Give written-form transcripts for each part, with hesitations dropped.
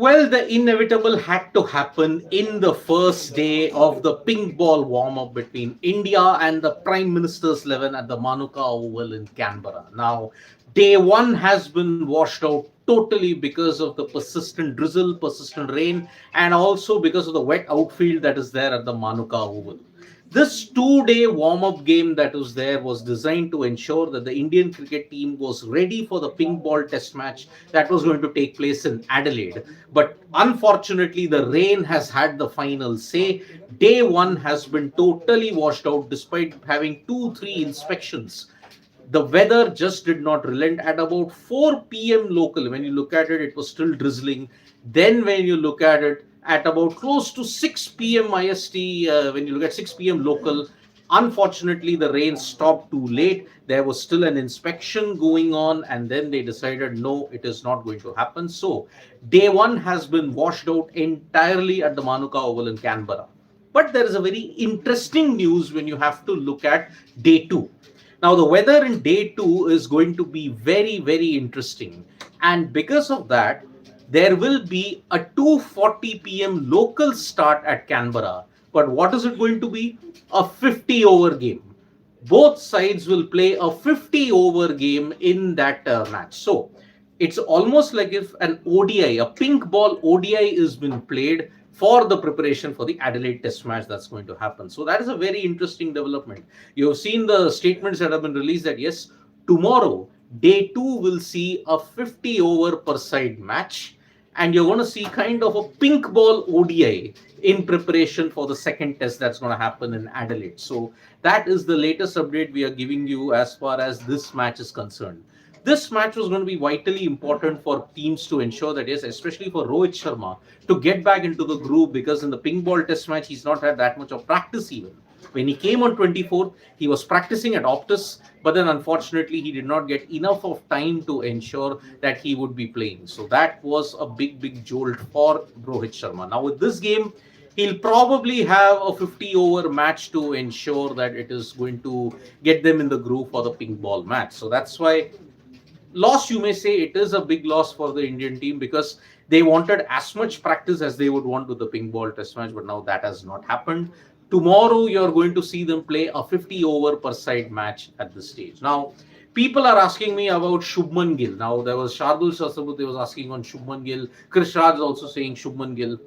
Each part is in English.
Well, the inevitable had to happen in the first day of the pink ball warm up between India and the Prime Minister's 11 at the Manuka Oval in Canberra. Now, day one has been washed out totally because of the persistent drizzle, persistent rain, and also because of the wet outfield that is there at the Manuka Oval. This 2 day warm up game that was there was designed to ensure that the Indian cricket team was ready for the pink ball test match that was going to take place in Adelaide. But unfortunately, the rain has had the final say. Day one has been totally washed out despite having 2 3 inspections. The weather just did not relent at about 4 p.m. local. When you look at it, it was still drizzling. Then, when you look at it, at about close to 6 p.m. IST, when you look at 6 p.m. local, unfortunately, the rain stopped too late. There was still an inspection going on, and then they decided no, it is not going to happen. So, day one has been washed out entirely at the Manuka Oval in Canberra. But there is a very interesting news when you have to look at day two. Now, the weather in day two is going to be very, very interesting. And because of that, there will be a 2:40 p.m. local start at Canberra. But what is it going to be? A 50 over game. Both sides will play a 50 over game in that match. So it's almost like if an ODI, a pink ball ODI, is been played for the preparation for the Adelaide Test match that's going to happen. So that is a very interesting development. You have seen the statements that have been released that yes, tomorrow day two will see a 50 over per side match, and you're going to see kind of a pink ball ODI in preparation for the second test that's going to happen in Adelaide. So that is the latest update we are giving you as far as this match is concerned. This match was going to be vitally important for teams to ensure that, yes, especially for Rohit Sharma to get back into the groove, because in the pink ball test match, he's not had that much of practice even. When he came on 24th, he was practicing at Optus, but then unfortunately, he did not get enough of time to ensure that he would be playing. So that was a big, big jolt for Rohit Sharma. Now, with this game, he'll probably have a 50 over match to ensure that it is going to get them in the groove for the pink ball match. So that's why loss, you may say, it is a big loss for the Indian team, because they wanted as much practice as they would want with the pink ball test match, but now that has not happened. Tomorrow you're going to see them play a 50 over per side match at this stage. Now, people are asking me about Shubman Gill. Now, there was Shardul Shasabut was asking on Shubman Gill. Krish Raj also saying Shubman Gill.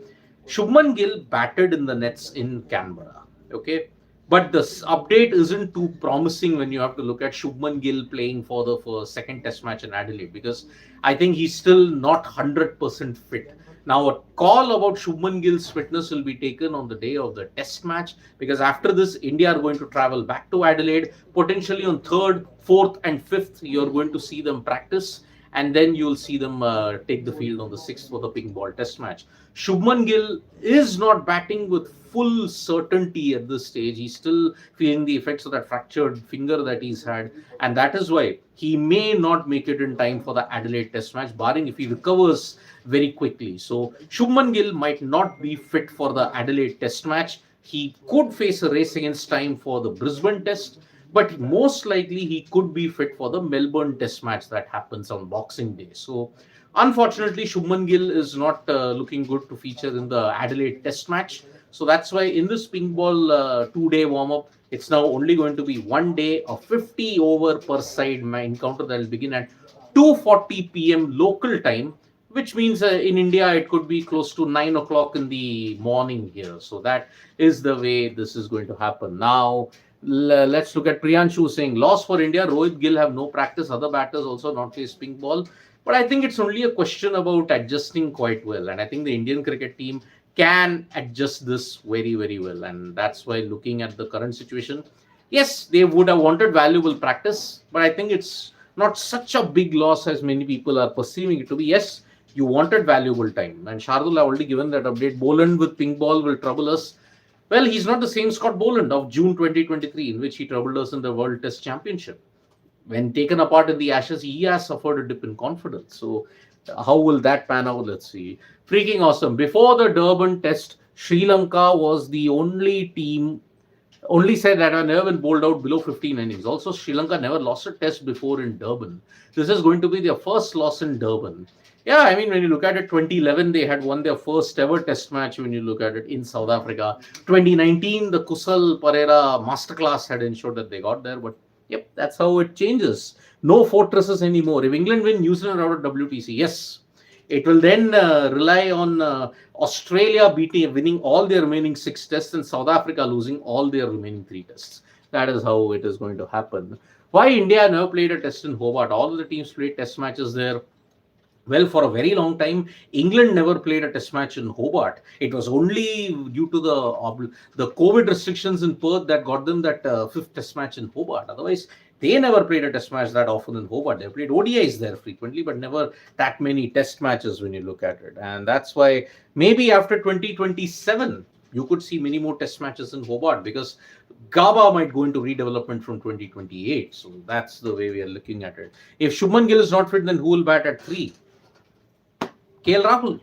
Shubman Gill batted in the nets in Canberra. Okay. But this update isn't too promising when you have to look at Shubman Gill playing for the second test match in Adelaide, because I think he's still not 100% fit. Now, a call about Shubman Gill's fitness will be taken on the day of the test match, because after this, India are going to travel back to Adelaide. Potentially on 3rd, 4th, and 5th, you're going to see them practice, and then you'll see them take the field on the 6th for the pink ball test match. Shubman Gill is not batting with full certainty at this stage. He's still feeling the effects of that fractured finger that he's had, and that is why he may not make it in time for the Adelaide Test match, barring if he recovers very quickly. So Shubman Gill might not be fit for the Adelaide Test match. He could face a race against time for the Brisbane Test, but most likely he could be fit for the Melbourne Test match that happens on Boxing Day. So unfortunately, Shubman Gill is not looking good to feature in the Adelaide Test match. So that's why in this pink ball 2 day warm up, it's now only going to be 1 day of 50 over per side encounter that will begin at 2:40 p.m. local time, which means in India it could be close to 9 o'clock in the morning here. So that is the way this is going to happen. Now, let's look at Priyanshu saying loss for India. Rohit Gill have no practice. Other batters also not faced pink ball. But I think it's only a question about adjusting quite well. And I think the Indian cricket team can adjust this very, very well. And that's why, looking at the current situation, yes, they would have wanted valuable practice, but I think it's not such a big loss as many people are perceiving it to be. Yes, you wanted valuable time. And Shardul, I've already given that update. Boland with pink ball will trouble us. Well, he's not the same Scott Boland of June 2023, in which he troubled us in the World Test Championship. When taken apart in the Ashes, he has suffered a dip in confidence. So how will that pan out? Let's see. Freaking awesome. Before the Durban Test, Sri Lanka was the only team, only said that have never been bowled out below 15 innings. Also, Sri Lanka never lost a test before in Durban. This is going to be their first loss in Durban. Yeah, I mean, when you look at it, 2011, they had won their first ever test match when you look at it in South Africa. 2019, the Kusal Pereira masterclass had ensured that they got there. But yep, that's how it changes. No fortresses anymore. If England win, New Zealand out of WTC, yes. It will then rely on Australia winning all their remaining 6 tests and South Africa losing all their remaining 3 tests. That is how it is going to happen. Why India never played a test in Hobart? All of the teams played test matches there. Well, for a very long time, England never played a test match in Hobart. It was only due to the COVID restrictions in Perth that got them that fifth test match in Hobart. Otherwise, they never played a test match that often in Hobart. They played ODIs there frequently, but never that many test matches when you look at it. And that's why maybe after 2027, you could see many more test matches in Hobart because GABA might go into redevelopment from 2028. So that's the way we are looking at it. If Shubman Gill is not fit, then who will bat at 3? KL Rahul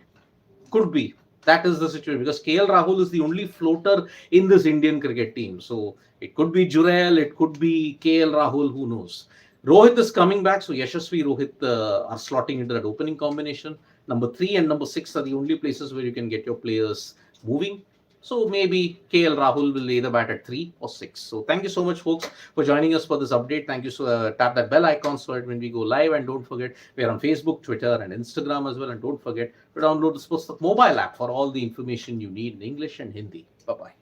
could be. That is the situation because KL Rahul is the only floater in this Indian cricket team. So it could be Jurel, it could be KL Rahul, who knows. Rohit is coming back, so Yashasvi Rohit are slotting into that opening combination. Number 3 and number 6 are the only places where you can get your players moving. So maybe KL Rahul will either bat at 3 or 6. So thank you so much, folks, for joining us for this update. Thank you. So tap that bell icon so that when we go live, and don't forget, we are on Facebook, Twitter, and Instagram as well. And don't forget to download the Sports mobile app for all the information you need in English and Hindi. Bye-bye.